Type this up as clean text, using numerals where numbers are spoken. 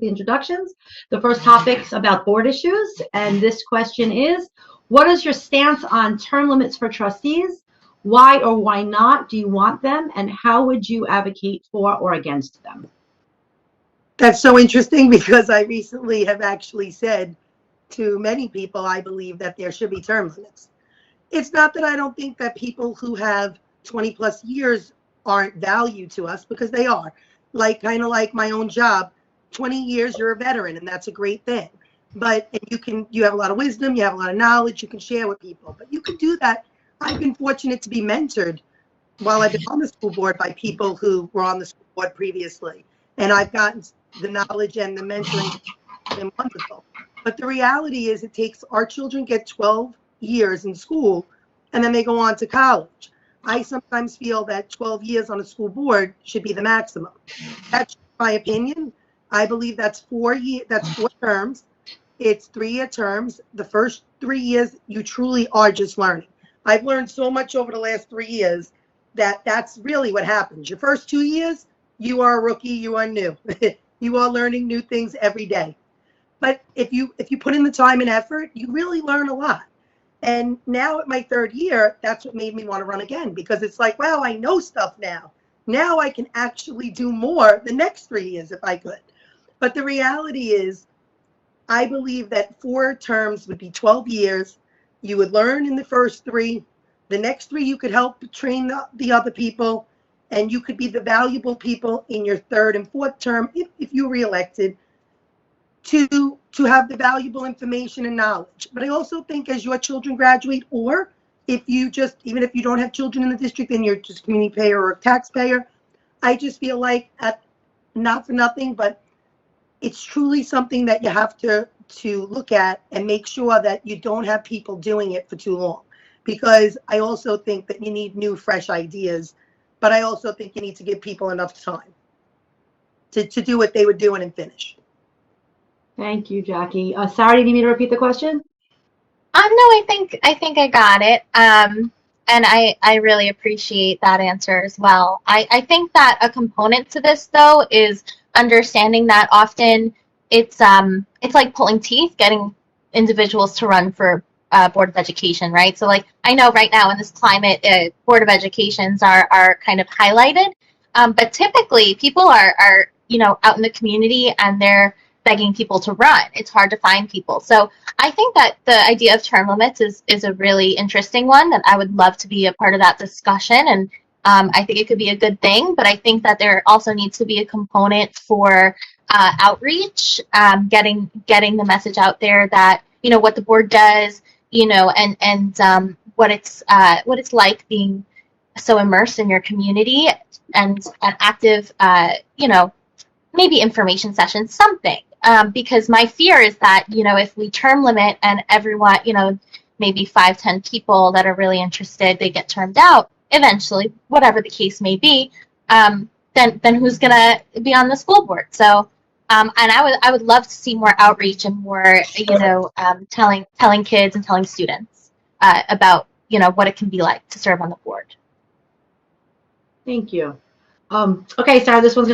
the introductions. The first topic's about board issues, and this question is, what is your stance on term limits for trustees? Why or why not do you want them, and how would you advocate for or against them? That's so interesting because I recently have actually said to many people, I believe that there should be term limits. It's not that I don't think that people who have 20 plus years aren't valued to us, because they are. Like, kind of like my own job, 20 years, you're a veteran, and that's a great thing. But you have a lot of wisdom, you have a lot of knowledge you can share with people. But you can do that. I've been fortunate to be mentored while I've been on the school board by people who were on the school board previously. And I've gotten the knowledge and the mentoring has been wonderful. But the reality is our children get 12 years in school and then they go on to college. I sometimes feel that 12 years on a school board should be the maximum. That's my opinion. I believe that's 4 terms. It's 3-year terms. The first 3 years, you truly are just learning. I've learned so much over the last 3 years that's really what happens. Your first 2 years, you are a rookie, you are new. You are learning new things every day. But if you put in the time and effort, you really learn a lot. And now at my 3rd year, that's what made me want to run again, because it's like, wow, I know stuff now. Now I can actually do more the next 3 years if I could. But the reality is, I believe that 4 terms would be 12 years. You would learn in the first 3. The next 3, you could help train the other people, and you could be the valuable people in your 3rd and 4th term, if you're reelected, to have the valuable information and knowledge. But I also think as your children graduate, or even if you don't have children in the district and you're just a community payer or a taxpayer, I just feel like, not for nothing, but it's truly something that you have to look at and make sure that you don't have people doing it for too long. Because I also think that you need new, fresh ideas, but I also think you need to give people enough time to do what they were doing and finish. Thank you, Jackie. Sarah, do you need me to repeat the question? No, I think I got it. And I really appreciate that answer as well. I think that a component to this, though, is understanding that often it's like pulling teeth, getting individuals to run for Board of Education, right? So, like, I know right now in this climate, Board of Educations are kind of highlighted, but typically people are out in the community and they're begging people to run. It's hard to find people. So I think that the idea of term limits is a really interesting one that I would love to be a part of that discussion. And I think it could be a good thing, but I think that there also needs to be a component for outreach, getting the message out there that, what the board does, and what it's like being so immersed in your community, and an active, maybe information session, something. Because my fear is that, if we term limit and everyone, maybe 5-10 people that are really interested, they get termed out eventually, whatever the case may be, then who's going to be on the school board? So, and I would love to see more outreach and more, telling kids and telling students about, what it can be like to serve on the board. Thank you. Okay, Sarah, this one's going to